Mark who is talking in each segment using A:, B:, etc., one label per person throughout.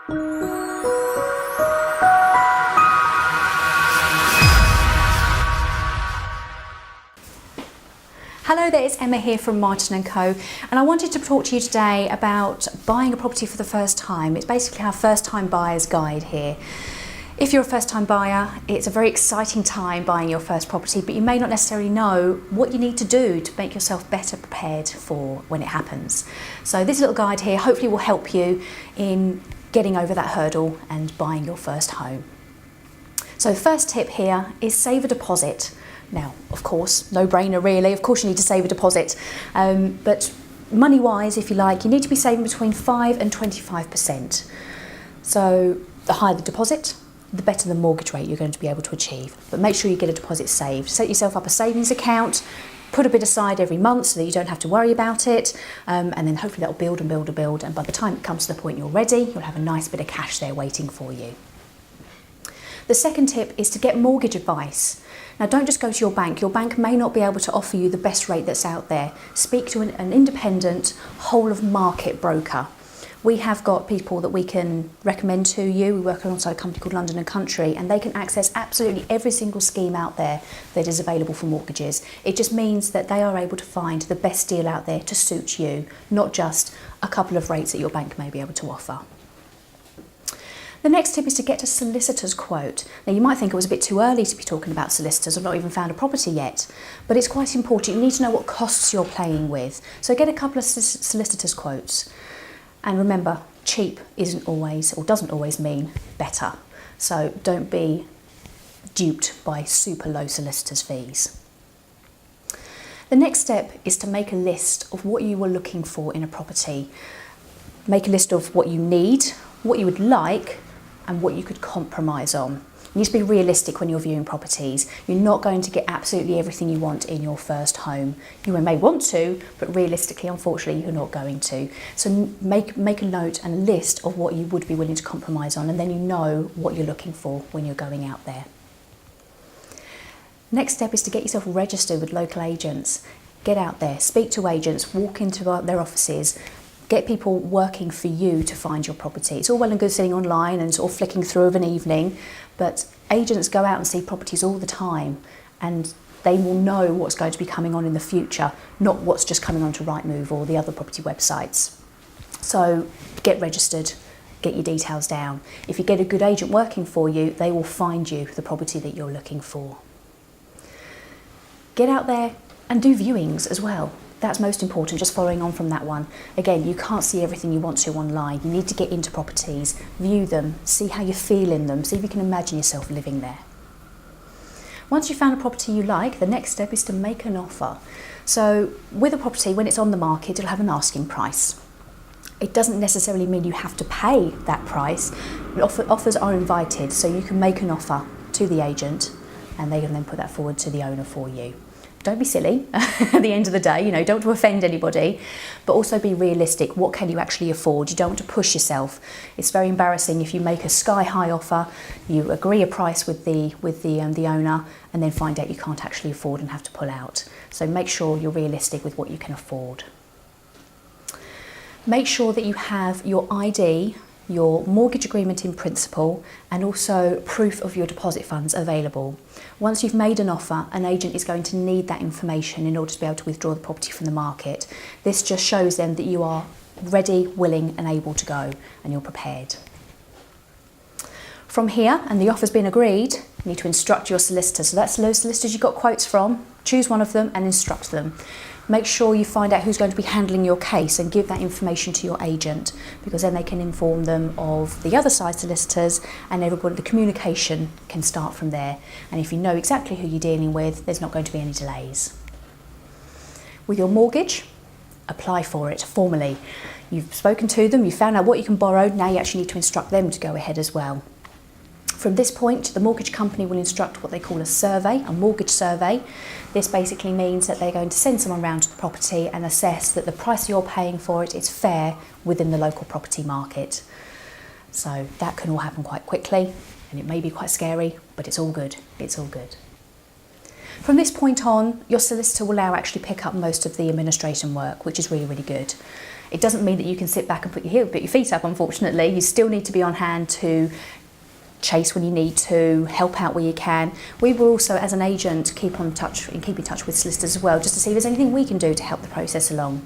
A: Hello there, it's Emma here from Martin & Co, and I wanted to talk to you today about buying a property for the first time. It's basically our first time buyer's guide here. If you're a first time buyer, it's a very exciting time buying your first property, but you may not necessarily know what you need to do to make yourself better prepared for when it happens. So this little guide here hopefully will help you in getting over that hurdle and buying your first home. So first tip here is save a deposit. Now, of course, no brainer really, of course you need to save a deposit, but money wise, if you like, you need to be saving between 5 and 25%. So the higher the deposit, the better the mortgage rate you're going to be able to achieve. But make sure you get a deposit saved. Set yourself up a savings account, put a bit aside every month so that you don't have to worry about it, and then hopefully that'll build and build and build, and by the time it comes to the point you're ready, you'll have a nice bit of cash there waiting for you. The second tip is to get mortgage advice. Now don't just go to your bank. Your bank may not be able to offer you the best rate that's out there. Speak to an independent whole of market broker. We have got people that we can recommend to you. We work alongside a company called London & Country, and they can access absolutely every single scheme out there that is available for mortgages. It just means that they are able to find the best deal out there to suit you, not just a couple of rates that your bank may be able to offer. The next tip is to get a solicitor's quote. Now you might think it was a bit too early to be talking about solicitors. I've not even found a property yet, but it's quite important. You need to know what costs you're playing with. So get a couple of solicitor's quotes. And remember, cheap isn't always, or doesn't always mean better. So don't be duped by super low solicitor's fees. The next step is to make a list of what you were looking for in a property. Make a list of what you need, what you would like, and what you could compromise on. You need to be realistic when you're viewing properties. You're not going to get absolutely everything you want in your first home. You may want to, but realistically, unfortunately, you're not going to. So make a note and a list of what you would be willing to compromise on, and then you know what you're looking for when you're going out there. Next step is to get yourself registered with local agents. Get out there, speak to agents, walk into their offices, get people working for you to find your property. It's all well and good sitting online and sort of flicking through of an evening, but agents go out and see properties all the time, and they will know what's going to be coming on in the future, not what's just coming onto Rightmove or the other property websites. So get registered, get your details down. If you get a good agent working for you, they will find you the property that you're looking for. Get out there and do viewings as well. That's most important, just following on from that one. Again, you can't see everything you want to online. You need to get into properties, view them, see how you feel in them, see if you can imagine yourself living there. Once you've found a property you like, the next step is to make an offer. So with a property, when it's on the market, it'll have an asking price. It doesn't necessarily mean you have to pay that price. Offers are invited, so you can make an offer to the agent and they can then put that forward to the owner for you. Don't be silly at the end of the day, you know, don't want to offend anybody, but also be realistic. What can you actually afford? You don't want to push yourself. It's very embarrassing if you make a sky-high offer, you agree a price with the owner, and then find out you can't actually afford and have to pull out. So make sure you're realistic with what you can afford. Make sure that you have your ID, your mortgage agreement in principle, and also proof of your deposit funds available. Once you've made an offer, an agent is going to need that information in order to be able to withdraw the property from the market. This just shows them that you are ready, willing and able to go, and you're prepared. From here, and the offer's been agreed, you need to instruct your solicitor. So that's those solicitors you got quotes from. Choose one of them and instruct them. Make sure you find out who's going to be handling your case and give that information to your agent, because then they can inform them of the other side solicitors, and everybody, the communication can start from there. And if you know exactly who you're dealing with, there's not going to be any delays. With your mortgage, apply for it formally. You've spoken to them, you've found out what you can borrow, now you actually need to instruct them to go ahead as well. From this point, the mortgage company will instruct what they call a survey, a mortgage survey. This basically means that they're going to send someone around to the property and assess that the price you're paying for it is fair within the local property market. So that can all happen quite quickly, and it may be quite scary, but it's all good. It's all good. From this point on, your solicitor will now actually pick up most of the administration work, which is really, really good. It doesn't mean that you can sit back and put your feet up, unfortunately. You still need to be on hand to chase when you need to, help out where you can. We will also, as an agent, keep in touch with solicitors as well, just to see if there's anything we can do to help the process along.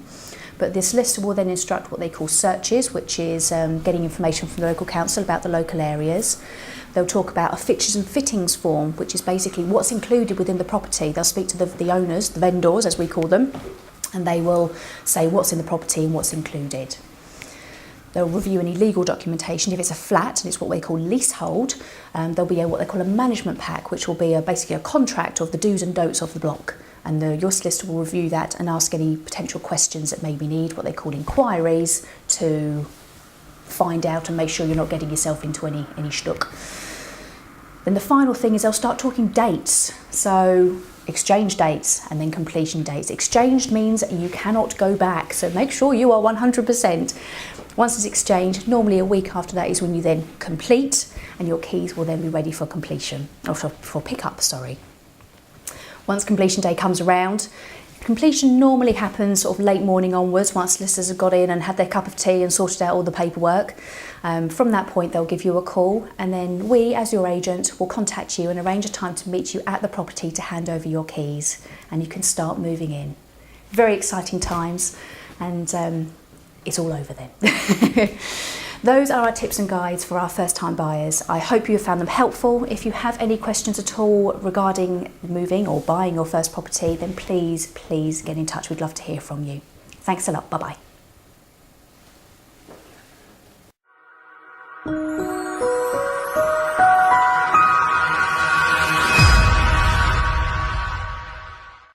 A: But the solicitor will then instruct what they call searches, which is getting information from the local council about the local areas. They'll talk about a fixtures and fittings form, which is basically what's included within the property. They'll speak to the owners, the vendors as we call them, and they will say what's in the property and what's included. They'll review any legal documentation. If it's a flat and it's what they call leasehold, there'll be what they call a management pack, which will be basically a contract of the do's and don'ts of the block. And your solicitor will review that and ask any potential questions that maybe need, what they call inquiries, to find out and make sure you're not getting yourself into any shtuck. Then the final thing is they'll start talking dates. So exchange dates and then completion dates. Exchanged means you cannot go back, so make sure you are 100%. Once it's exchanged, normally a week after that is when you then complete, and your keys will then be ready for completion, or for pickup, sorry. Once completion day comes around, completion normally happens sort of late morning onwards, once solicitors have got in and had their cup of tea and sorted out all the paperwork. From that point, they'll give you a call, and then we, as your agent, will contact you and arrange a time to meet you at the property to hand over your keys, and you can start moving in. Very exciting times, and it's all over then. Those are our tips and guides for our first-time buyers. I hope you have found them helpful. If you have any questions at all regarding moving or buying your first property, then please get in touch. We'd love to hear from you. Thanks a lot. Bye-bye.